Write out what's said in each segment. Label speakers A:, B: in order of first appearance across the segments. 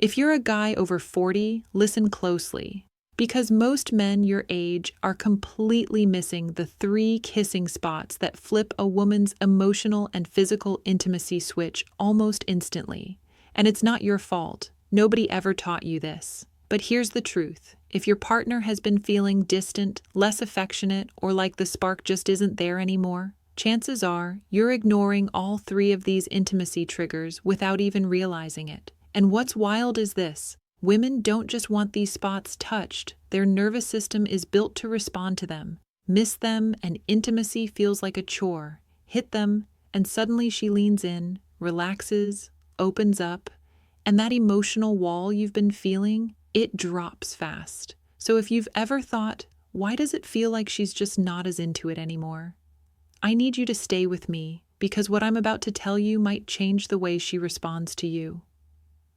A: If you're a guy over 40, listen closely. Because most men your age are completely missing the 3 kissing spots that flip a woman's emotional and physical intimacy switch almost instantly. And it's not your fault. Nobody ever taught you this. But here's the truth. If your partner has been feeling distant, less affectionate, or like the spark just isn't there anymore, chances are you're ignoring all 3 of these intimacy triggers without even realizing it. And what's wild is this. Women don't just want these spots touched. Their nervous system is built to respond to them. Miss them, and intimacy feels like a chore. Hit them, and suddenly she leans in, relaxes, opens up, and that emotional wall you've been feeling, it drops fast. So if you've ever thought, why does it feel like she's just not as into it anymore? I need you to stay with me, because what I'm about to tell you might change the way she responds to you.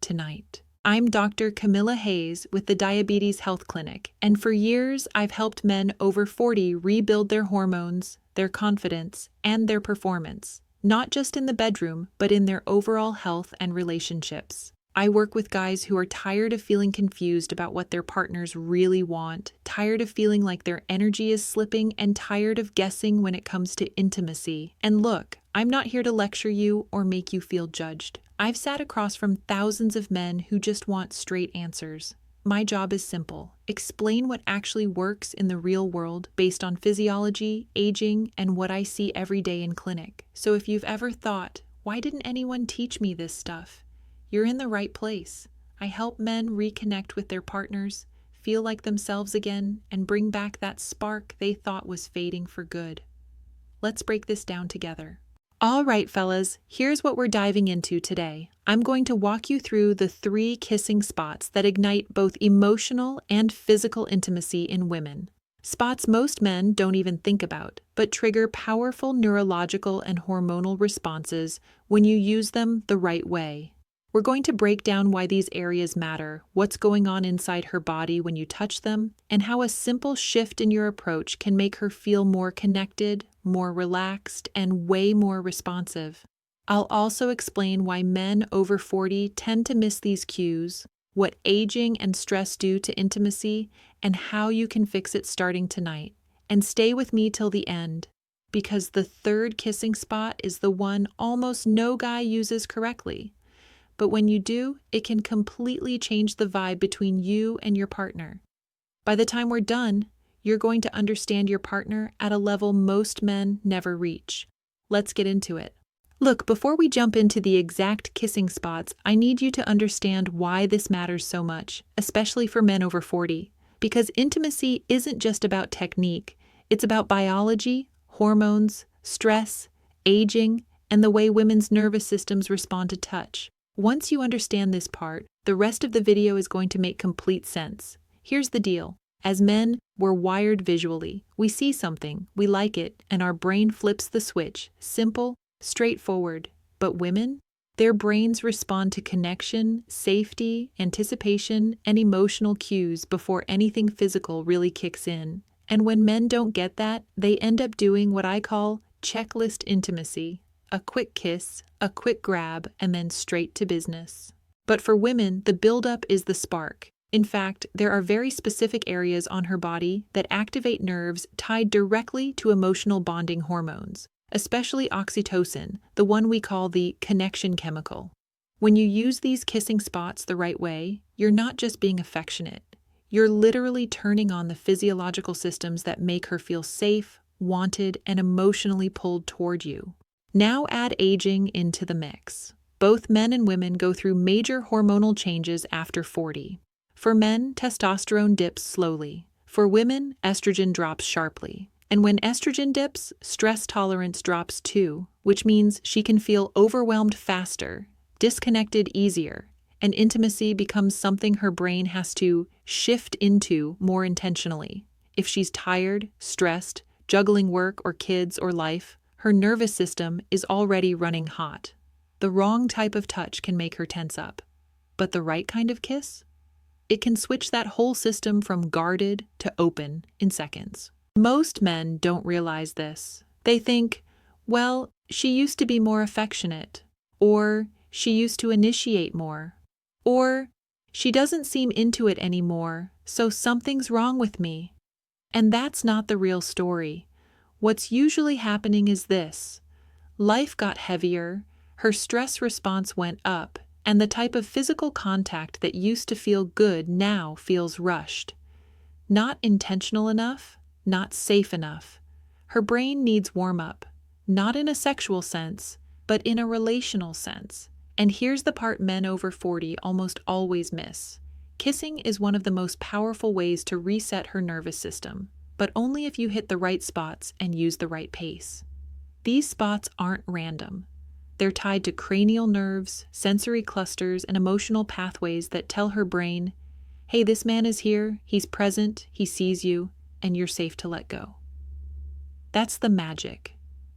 A: Tonight. I'm Dr. Camilla Hayes with the Diabetes Health Clinic, and for years I've helped men over 40 rebuild their hormones, their confidence, and their performance, not just in the bedroom, but in their overall health and relationships. I work with guys who are tired of feeling confused about what their partners really want, tired of feeling like their energy is slipping, and tired of guessing when it comes to intimacy. And look, I'm not here to lecture you or make you feel judged. I've sat across from thousands of men who just want straight answers. My job is simple. Explain what actually works in the real world based on physiology, aging, and what I see every day in clinic. So if you've ever thought, why didn't anyone teach me this stuff? You're in the right place. I help men reconnect with their partners, feel like themselves again, and bring back that spark they thought was fading for good. Let's break this down together. All right, fellas, here's what we're diving into today. I'm going to walk you through the 3 kissing spots that ignite both emotional and physical intimacy in women. Spots most men don't even think about, but trigger powerful neurological and hormonal responses when you use them the right way. We're going to break down why these areas matter, what's going on inside her body when you touch them, and how a simple shift in your approach can make her feel more connected, more relaxed, and way more responsive. I'll also explain why men over 40 tend to miss these cues, what aging and stress do to intimacy, and how you can fix it starting tonight. And stay with me till the end, because the 3rd kissing spot is the one almost no guy uses correctly. But when you do, it can completely change the vibe between you and your partner. By the time we're done, you're going to understand your partner at a level most men never reach. Let's get into it. Look, before we jump into the exact kissing spots, I need you to understand why this matters so much, especially for men over 40. Because intimacy isn't just about technique, it's about biology, hormones, stress, aging, and the way women's nervous systems respond to touch. Once you understand this part, the rest of the video is going to make complete sense. Here's the deal. As men, we're wired visually. We see something, we like it, and our brain flips the switch. Simple, straightforward. But women? Their brains respond to connection, safety, anticipation, and emotional cues before anything physical really kicks in. And when men don't get that, they end up doing what I call checklist intimacy. A quick kiss, a quick grab, and then straight to business. But for women, the buildup is the spark. In fact, there are very specific areas on her body that activate nerves tied directly to emotional bonding hormones, especially oxytocin, the one we call the connection chemical. When you use these kissing spots the right way, you're not just being affectionate. You're literally turning on the physiological systems that make her feel safe, wanted, and emotionally pulled toward you. Now add aging into the mix. Both men and women go through major hormonal changes after 40. For men, testosterone dips slowly. For women, estrogen drops sharply. And when estrogen dips, stress tolerance drops too, which means she can feel overwhelmed faster, disconnected easier, and intimacy becomes something her brain has to shift into more intentionally. If she's tired, stressed, juggling work or kids or life, her nervous system is already running hot. The wrong type of touch can make her tense up. But the right kind of kiss? It can switch that whole system from guarded to open in seconds. Most men don't realize this. They think, well, she used to be more affectionate, or she used to initiate more, or She doesn't seem into it anymore, so something's wrong with me. And that's not the real story. What's usually happening is this. Life got heavier, her stress response went up, and the type of physical contact that used to feel good now feels rushed. Not intentional enough, not safe enough. Her brain needs warm-up, not in a sexual sense, but in a relational sense. And here's the part men over 40 almost always miss. Kissing is one of the most powerful ways to reset her nervous system, but only if you hit the right spots and use the right pace. These spots aren't random. They're tied to cranial nerves, sensory clusters, and emotional pathways that tell her brain, hey, this man is here, he's present, he sees you, and you're safe to let go. That's the magic.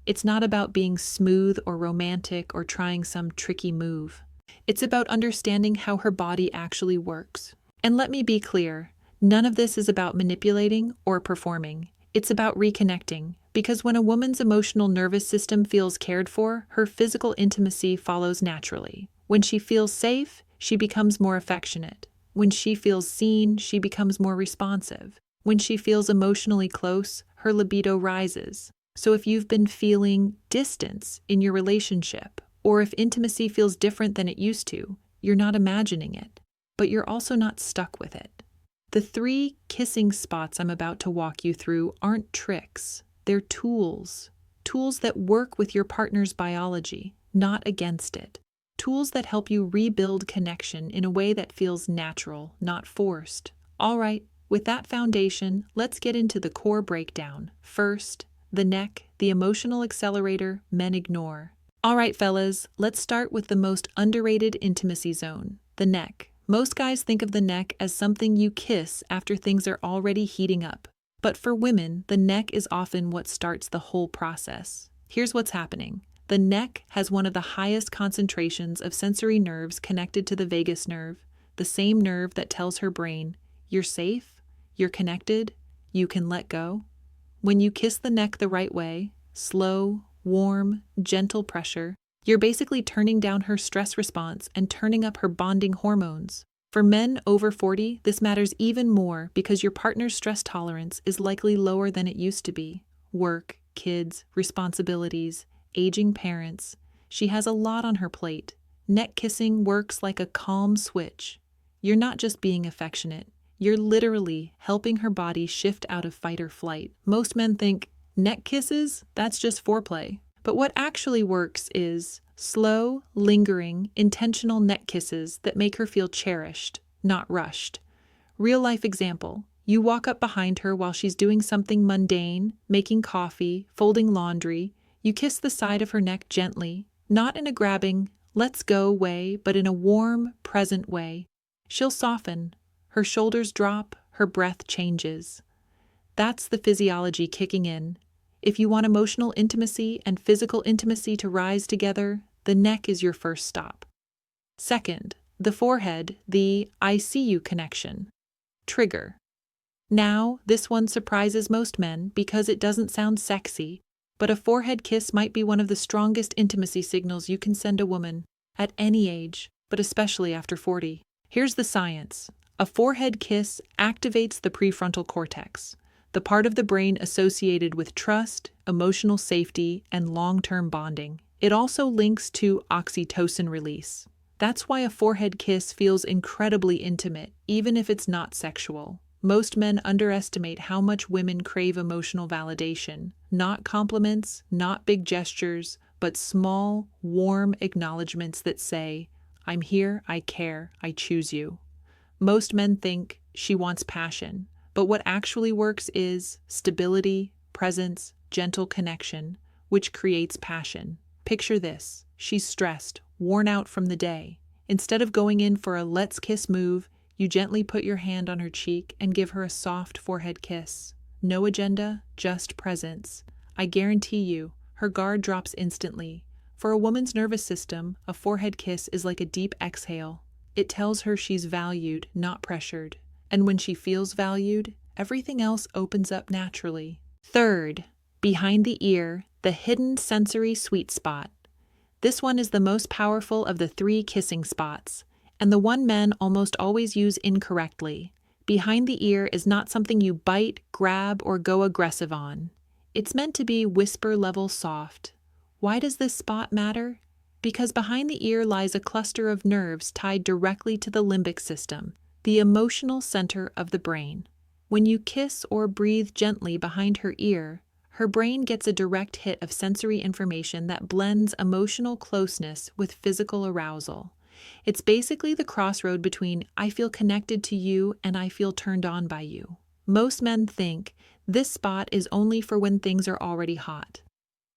A: It's not about being smooth or romantic or trying some tricky move. It's about understanding how her body actually works. And let me be clear, none of this is about manipulating or performing. It's about reconnecting, because when a woman's emotional nervous system feels cared for, her physical intimacy follows naturally. When she feels safe, she becomes more affectionate. When she feels seen, she becomes more responsive. When she feels emotionally close, her libido rises. So if you've been feeling distance in your relationship, or if intimacy feels different than it used to, you're not imagining it, but you're also not stuck with it. The 3 kissing spots I'm about to walk you through aren't tricks. They're tools. Tools that work with your partner's biology, not against it. Tools that help you rebuild connection in a way that feels natural, not forced. All right, with that foundation, let's get into the core breakdown. First, the neck, the emotional accelerator men ignore. All right, fellas, let's start with the most underrated intimacy zone, the neck. Most guys think of the neck as something you kiss after things are already heating up. But for women, the neck is often what starts the whole process. Here's what's happening. The neck has one of the highest concentrations of sensory nerves connected to the vagus nerve, the same nerve that tells her brain, you're safe, you're connected, you can let go. When you kiss the neck the right way, slow, warm, gentle pressure, you're basically turning down her stress response and turning up her bonding hormones. For men over 40, this matters even more because your partner's stress tolerance is likely lower than it used to be. Work, kids, responsibilities, aging parents. She has a lot on her plate. Neck kissing works like a calm switch. You're not just being affectionate. You're literally helping her body shift out of fight or flight. Most men think, neck kisses? That's just foreplay. But what actually works is slow, lingering, intentional neck kisses that make her feel cherished, not rushed. Real-life example. You walk up behind her while she's doing something mundane, making coffee, folding laundry. You kiss the side of her neck gently, not in a grabbing, let's go way, but in a warm, present way. She'll soften. Her shoulders drop, her breath changes. That's the physiology kicking in. If you want emotional intimacy and physical intimacy to rise together, the neck is your first stop. Second, the forehead, the I see you connection. Trigger. Now, this one surprises most men because it doesn't sound sexy, but a forehead kiss might be one of the strongest intimacy signals you can send a woman, at any age, but especially after 40. Here's the science. A forehead kiss activates the prefrontal cortex, the part of the brain associated with trust, emotional safety, and long-term bonding. It also links to oxytocin release. That's why a forehead kiss feels incredibly intimate, even if it's not sexual. Most men underestimate how much women crave emotional validation. Not compliments, not big gestures, but small, warm acknowledgments that say, I'm here, I care, I choose you. Most men think she wants passion, but what actually works is stability, presence, gentle connection, which creates passion. Picture this. She's stressed, worn out from the day. Instead of going in for a let's kiss move, you gently put your hand on her cheek and give her a soft forehead kiss. No agenda, just presence. I guarantee you, her guard drops instantly. For a woman's nervous system, a forehead kiss is like a deep exhale. It tells her she's valued, not pressured. And when she feels valued, everything else opens up naturally. Third, behind the ear, the hidden sensory sweet spot. This one is the most powerful of the 3 kissing spots, and the one men almost always use incorrectly. Behind the ear is not something you bite, grab, or go aggressive on. It's meant to be whisper-level soft. Why does this spot matter? Because behind the ear lies a cluster of nerves tied directly to the limbic system, the emotional center of the brain. When you kiss or breathe gently behind her ear, her brain gets a direct hit of sensory information that blends emotional closeness with physical arousal. It's basically the crossroad between I feel connected to you and I feel turned on by you. Most men think this spot is only for when things are already hot.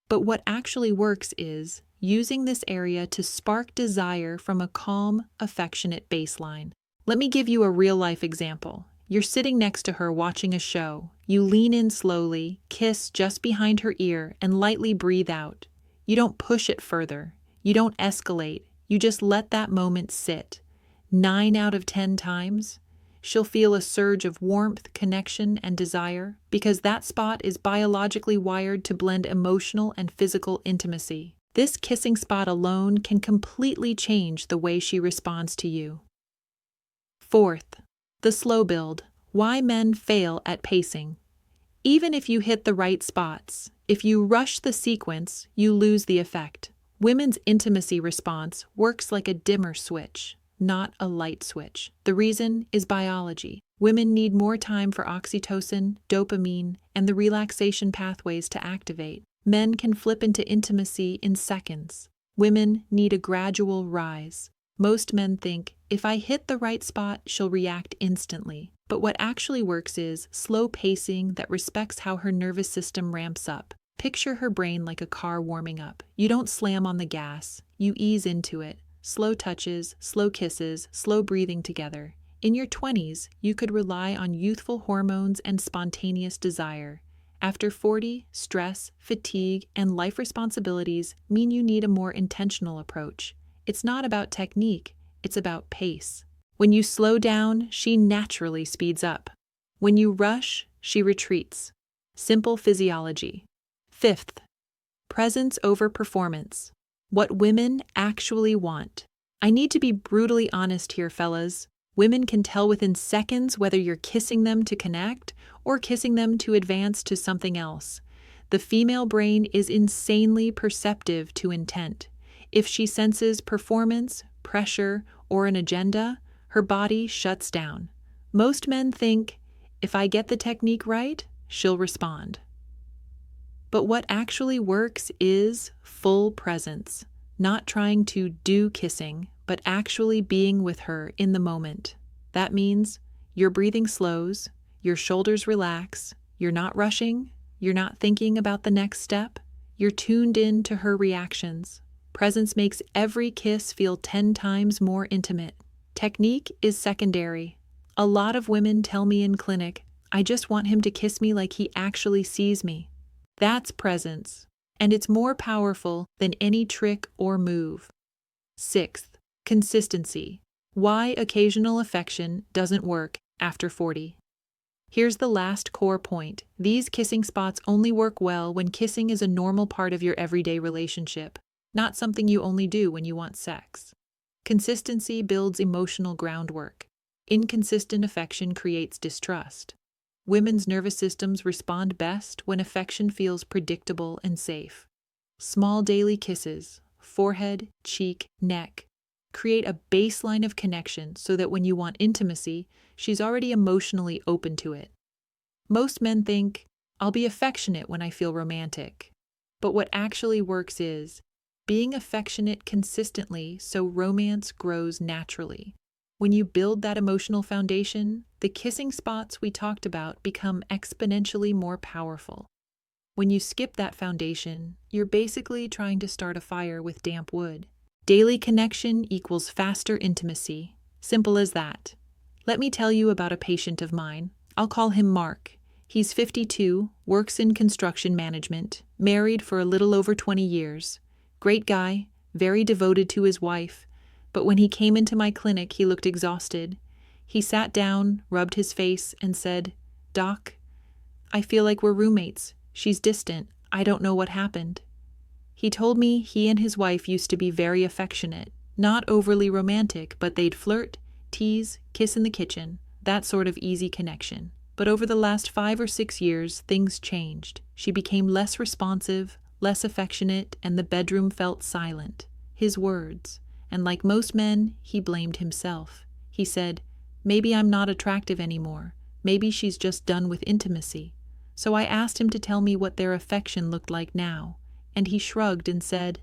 A: But what actually works is using this area to spark desire from a calm, affectionate baseline. Let me give you a real-life example. You're sitting next to her watching a show. You lean in slowly, kiss just behind her ear, and lightly breathe out. You don't push it further. You don't escalate. You just let that moment sit. 9 out of 10 times, she'll feel a surge of warmth, connection, and desire because that spot is biologically wired to blend emotional and physical intimacy. This kissing spot alone can completely change the way she responds to you. Fourth, the slow build. Why men fail at pacing. Even if you hit the right spots, if you rush the sequence, you lose the effect. Women's intimacy response works like a dimmer switch, not a light switch. The reason is biology. Women need more time for oxytocin, dopamine, and the relaxation pathways to activate. Men can flip into intimacy in seconds. Women need a gradual rise. Most men think, if I hit the right spot, she'll react instantly. But what actually works is slow pacing that respects how her nervous system ramps up. Picture her brain like a car warming up. You don't slam on the gas. You ease into it. Slow touches, slow kisses, slow breathing together. In your 20s, you could rely on youthful hormones and spontaneous desire. After 40, stress, fatigue, and life responsibilities mean you need a more intentional approach. It's not about technique, it's about pace. When you slow down, she naturally speeds up. When you rush, she retreats. Simple physiology. Fifth, presence over performance. What women actually want. I need to be brutally honest here, fellas. Women can tell within seconds whether you're kissing them to connect or kissing them to advance to something else. The female brain is insanely perceptive to intent. If she senses performance, pressure, or an agenda, her body shuts down. Most men think, if I get the technique right, she'll respond. But what actually works is full presence, not trying to do kissing, but actually being with her in the moment. That means your breathing slows, your shoulders relax, you're not rushing, you're not thinking about the next step, you're tuned in to her reactions. Presence makes every kiss feel 10 times more intimate. Technique is secondary. A lot of women tell me in clinic, I just want him to kiss me like he actually sees me. That's presence, and it's more powerful than any trick or move. Sixth, consistency. Why occasional affection doesn't work after 40. Here's the last core point. These kissing spots only work well when kissing is a normal part of your everyday relationship, not something you only do when you want sex. Consistency builds emotional groundwork. Inconsistent affection creates distrust. Women's nervous systems respond best when affection feels predictable and safe. Small daily kisses, forehead, cheek, neck, create a baseline of connection so that when you want intimacy, she's already emotionally open to it. Most men think, I'll be affectionate when I feel romantic. But what actually works is being affectionate consistently so romance grows naturally. When you build that emotional foundation, the kissing spots we talked about become exponentially more powerful. When you skip that foundation, you're basically trying to start a fire with damp wood. Daily connection equals faster intimacy. Simple as that. Let me tell you about a patient of mine. I'll call him Mark. He's 52, works in construction management, married for a little over 20 years. Great guy, very devoted to his wife. But when he came into my clinic, he looked exhausted. He sat down, rubbed his face, and said, "Doc, I feel like we're roommates. She's distant. I don't know what happened." He told me he and his wife used to be very affectionate, Not overly romantic, but they'd flirt, tease, kiss in the kitchen, that sort of easy connection. But over the last 5 or 6 years, things changed. She became less responsive, less affectionate, and the bedroom felt silent. His words. And like most men, he blamed himself. He said, "Maybe I'm not attractive anymore. Maybe she's just done with intimacy." So I asked him to tell me what their affection looked like now, and he shrugged and said,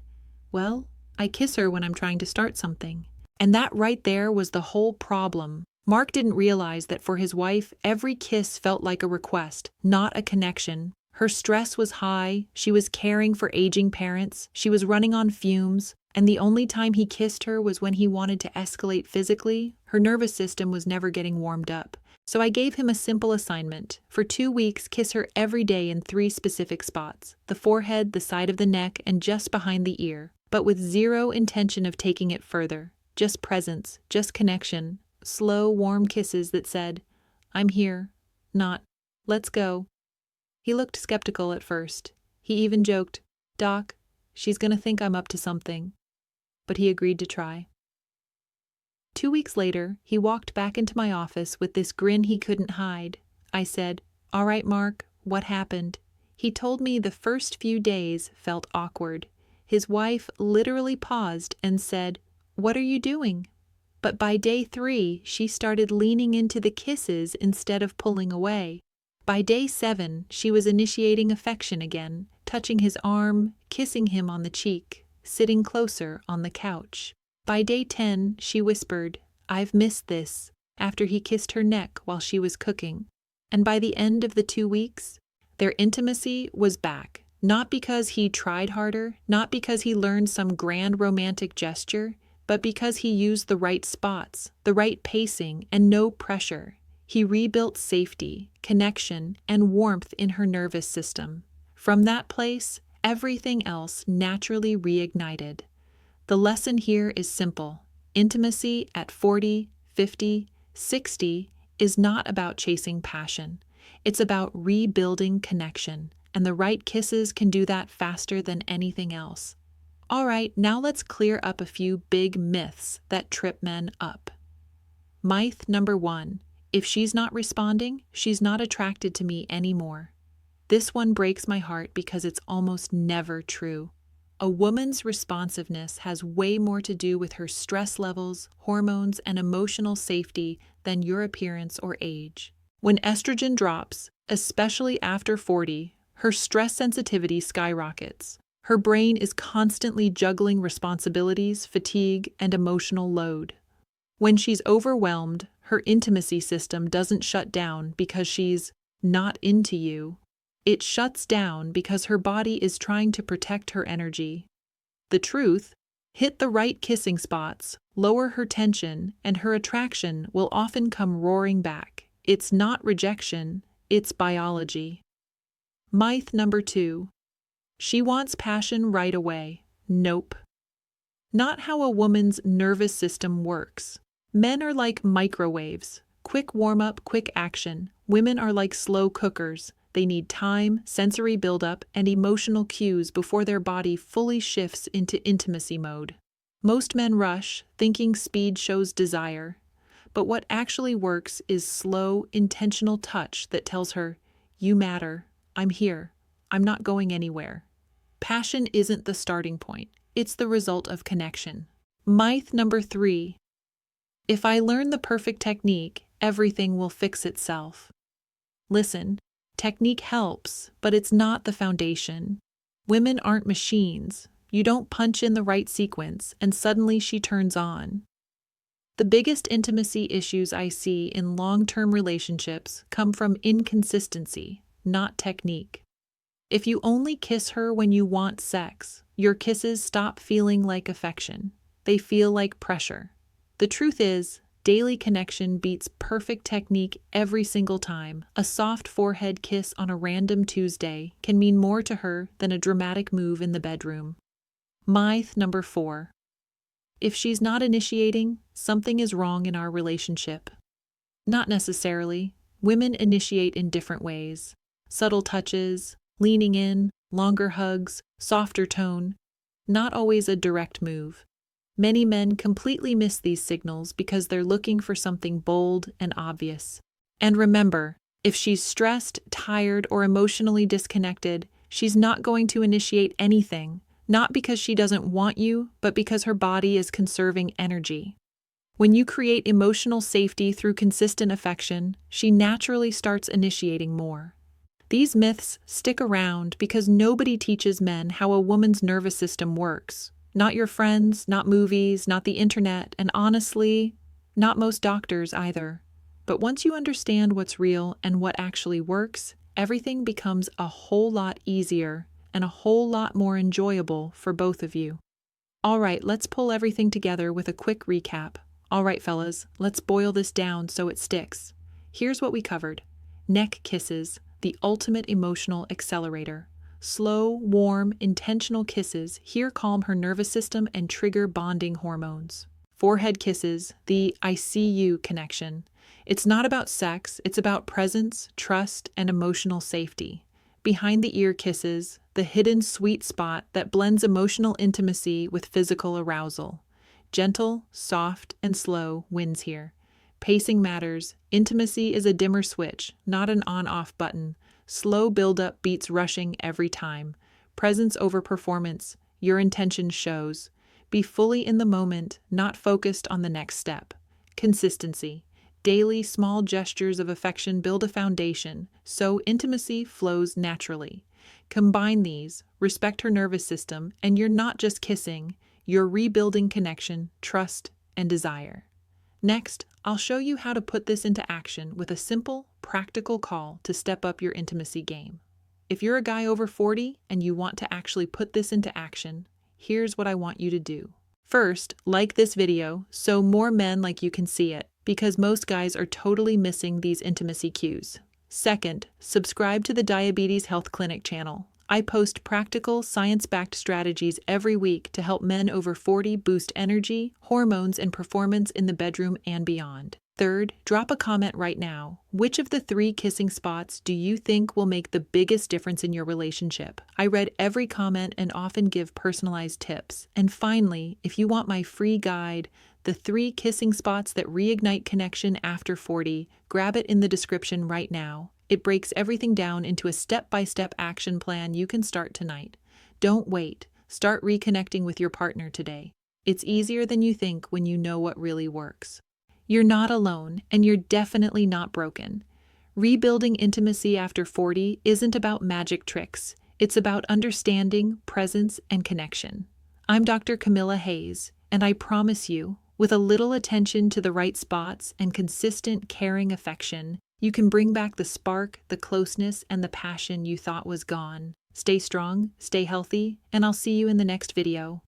A: "Well, I kiss her when I'm trying to start something." And that right there was the whole problem. Mark didn't realize that for his wife, every kiss felt like a request, not a connection. Her stress was high, she was caring for aging parents, she was running on fumes, and the only time he kissed her was when he wanted to escalate physically. Her nervous system was never getting warmed up. So I gave him a simple assignment. For 2 weeks, kiss her every day in 3 specific spots: the forehead, the side of the neck, and just behind the ear, but with zero intention of taking it further. Just presence, just connection, slow, warm kisses that said, "I'm here," not, "Let's go." He looked skeptical at first. He even joked, "Doc, she's gonna think I'm up to something." But he agreed to try. 2 weeks later, he walked back into my office with this grin he couldn't hide. I said, "All right, Mark, what happened?" He told me the first few days felt awkward. His wife literally paused and said, "What are you doing?" But by day 3, she started leaning into the kisses instead of pulling away. By day 7, she was initiating affection again, touching his arm, kissing him on the cheek, sitting closer on the couch. By day 10, she whispered, "I've missed this," after he kissed her neck while she was cooking. And by the end of the 2 weeks, their intimacy was back. Not because he tried harder, not because he learned some grand romantic gesture, but because he used the right spots, the right pacing, and no pressure. He rebuilt safety, connection, and warmth in her nervous system. From that place, everything else naturally reignited. The lesson here is simple. Intimacy at 40, 50, 60 is not about chasing passion. It's about rebuilding connection, and the right kisses can do that faster than anything else. All right, now let's clear up a few big myths that trip men up. Myth number 1. If she's not responding, she's not attracted to me anymore. This one breaks my heart because it's almost never true. A woman's responsiveness has way more to do with her stress levels, hormones, and emotional safety than your appearance or age. When estrogen drops, especially after 40, her stress sensitivity skyrockets. Her brain is constantly juggling responsibilities, fatigue, and emotional load. When she's overwhelmed, her intimacy system doesn't shut down because she's not into you. It shuts down because her body is trying to protect her energy. The truth: hit the right kissing spots, lower her tension, and her attraction will often come roaring back. It's not rejection, it's biology. Myth number 2. She wants passion right away. Nope. Not how a woman's nervous system works. Men are like microwaves. Quick warm-up, quick action. Women are like slow cookers. They need time, sensory buildup, and emotional cues before their body fully shifts into intimacy mode. Most men rush, thinking speed shows desire. But what actually works is slow, intentional touch that tells her, "You matter. I'm here. I'm not going anywhere." Passion isn't the starting point. It's the result of connection. Myth number 3. If I learn the perfect technique, everything will fix itself. Listen, technique helps, but it's not the foundation. Women aren't machines. You don't punch in the right sequence, and suddenly she turns on. The biggest intimacy issues I see in long-term relationships come from inconsistency, not technique. If you only kiss her when you want sex, your kisses stop feeling like affection. They feel like pressure. The truth is, daily connection beats perfect technique every single time. A soft forehead kiss on a random Tuesday can mean more to her than a dramatic move in the bedroom. Myth number 4. If she's not initiating, something is wrong in our relationship. Not necessarily. Women initiate in different ways. Subtle touches, leaning in, longer hugs, softer tone. Not always a direct move. Many men completely miss these signals because they're looking for something bold and obvious. And remember, if she's stressed, tired, or emotionally disconnected, she's not going to initiate anything, not because she doesn't want you, but because her body is conserving energy. When you create emotional safety through consistent affection, she naturally starts initiating more. These myths stick around because nobody teaches men how a woman's nervous system works. Not your friends, not movies, not the internet, and honestly, not most doctors either. But once you understand what's real and what actually works, everything becomes a whole lot easier and a whole lot more enjoyable for both of you. All right, let's pull everything together with a quick recap. All right, fellas, let's boil this down so it sticks. Here's what we covered. Neck kisses, the ultimate emotional accelerator. Slow, warm, intentional kisses here calm her nervous system and trigger bonding hormones. Forehead kisses, the I see you connection. It's not about sex, it's about presence, trust, and emotional safety. Behind the ear kisses, the hidden sweet spot that blends emotional intimacy with physical arousal. Gentle, soft, and slow wins here. Pacing matters. Intimacy is a dimmer switch, not an on-off button. Slow build-up beats rushing every time. Presence over performance. Your intention shows. Be fully in the moment, not focused on the next step. Consistency. Daily, small gestures of affection build a foundation, so intimacy flows naturally. Combine these, respect her nervous system, and you're not just kissing, you're rebuilding connection, trust, and desire. Next, I'll show you how to put this into action with a simple, practical call to step up your intimacy game. If you're a guy over 40 and you want to actually put this into action, here's what I want you to do. First, like this video so more men like you can see it, because most guys are totally missing these intimacy cues. Second, subscribe to the Diabetes Health Clinic channel. I post practical, science-backed strategies every week to help men over 40 boost energy, hormones, and performance in the bedroom and beyond. Third, drop a comment right now. Which of the 3 kissing spots do you think will make the biggest difference in your relationship? I read every comment and often give personalized tips. And finally, if you want my free guide, The 3 Kissing Spots That Reignite Connection After 40, grab it in the description right now. It breaks everything down into a step-by-step action plan you can start tonight. Don't wait. Start reconnecting with your partner today. It's easier than you think when you know what really works. You're not alone, and you're definitely not broken. Rebuilding intimacy after 40 isn't about magic tricks. It's about understanding, presence, and connection. I'm Dr. Camilla Hayes, and I promise you, with a little attention to the right spots and consistent, caring affection, you can bring back the spark, the closeness, and the passion you thought was gone. Stay strong, stay healthy, and I'll see you in the next video.